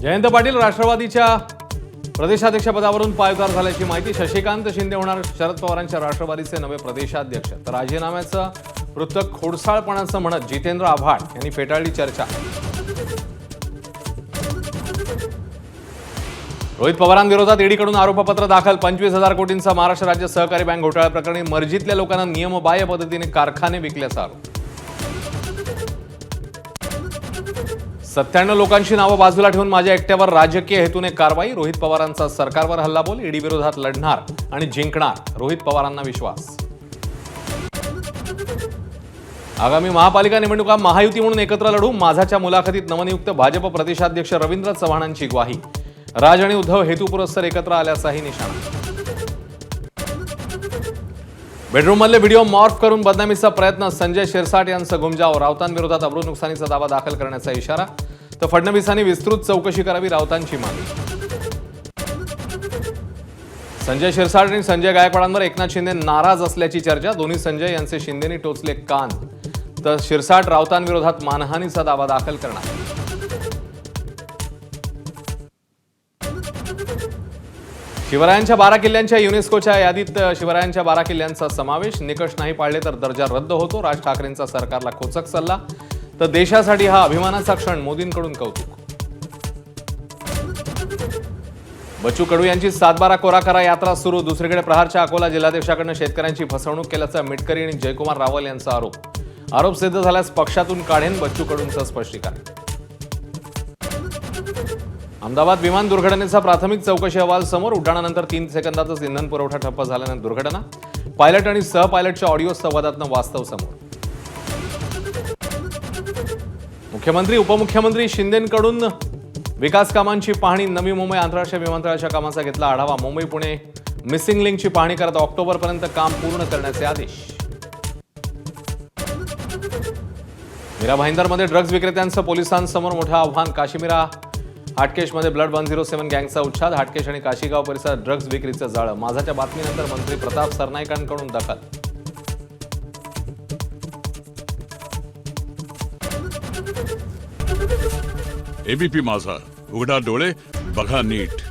जयंत पाटील राष्ट्रवादीच्या प्रदेशाध्यक्षपदावरून पायउतार झाल्याची माहिती. शशिकांत शिंदे होणार शरद पवारांच्या राष्ट्रवादीचे नवे प्रदेशाध्यक्ष. तर राजीनाम्याचं वृत्त खोडसाळपणाचं म्हणत जितेंद्र आव्हाड यांनी फेटाळली चर्चा. रोहित पवारांविरोधात ईडीकडून आरोपपत्र दाखल. 25,000 कोटींचा महाराष्ट्र राज्य सहकारी बँक घोटाळा प्रकरणी मर्जीतल्या लोकांना नियमबाह्य पद्धतीने कारखाने विकल्याचा आरोप. 97 लोकांची नावं बाजूला ठेवून माझ्या एकट्यावर राजकीय हेतूने कारवाई. रोहित पवारांचा सरकारवर हल्लाबोल. ईडी विरोधात लढणार आणि जिंकणार, रोहित पवारांना विश्वास. आगामी महापालिका निवडणुका महायुती म्हणून एकत्र लढू. माझाच्या मुलाखतीत नवनियुक्त भाजप प्रदेशाध्यक्ष रवींद्र चव्हाणांची ग्वाही. राज आणि उद्धव हेतुपुरस्सर एकत्र आल्याचाही निशाणा. बेडरूममधले व्हिडिओ मॉर्फ करून बदनामीचा प्रयत्न. संजय शिरसाट यांचं गुमजाव. राऊतांविरोधात अब्रू नुकसानीचा दावा दाखल करण्याचा इशारा. तर फडणवीसांनी विस्तृत चौकशी करावी, राऊतांची मागणी. संजय शिरसाट आणि संजय गायकवाडांवर एकनाथ शिंदे नाराज असल्याची चर्चा. दोन्ही संजय यांचे शिंदेनी टोचले कान. तर शिरसाट राऊतांविरोधात मानहानीचा दावा दाखल करणार. शिवरायांच्या 12 किल्ल्यांच्या युनेस्कोच्या यादीत शिवरायांच्या 12 किल्ल्यांचा समावेश. निकष नाही पाळले तर दर्जा रद्द होतो. राज ठाकरेंचा सरकारला खोचक सल्ला. तर देशासाठी हा अभिमानाचा क्षण, मोदींकडून कौतुक. बच्चू कडू यांची 7/12 कोरा करा यात्रा सुरू. दुसरीकडे प्रहारच्या अकोला जिल्हाध्यक्षाकडून शेतकऱ्यांची फसवणूक केल्याचा मिटकरी आणि जयकुमार रावल यांचा आरोप. आरोप सिद्ध झाल्यास पक्षातून काढेन, बच्चू कडूंचं स्पष्टीकरण. अहमदाबाद विमान दुर्घटनेचा प्राथमिक चौकशी अहवाल समोर. उड्डाणानंतर 3 सेकंदातच इंधन पुरवठा ठप्प झाल्यानं दुर्घटना. पायलट आणि सहपायलटच्या ऑडिओ संवादातनं वास्तव समोर. मुख्यमंत्री उपमुख्यमंत्री शिंदेंकडून विकास कामांची पाहणी. नवी मुंबई आंतरराष्ट्रीय विमानतळाच्या कामाचा घेतला आढावा. मुंबई पुणे मिसिंग लिंकची पाहणी करत ऑक्टोबरपर्यंत काम पूर्ण करण्याचे आदेश. मीरा भाईंदरमध्ये ड्रग्ज विक्रेत्यांचं पोलिसांसमोर मोठं आव्हान. काश्मीरा हाटकेशमध्ये ब्लड 107 गँगचा उच्छाद. हाटकेश आणि काशीगाव परिसरात ड्रग्ज विक्रीचं जाळं. माझाच्या बातमीनंतर मंत्री प्रताप सरनाईकांकडून दखल. एबीपी माझा, उघडा डोळे बघा नीट.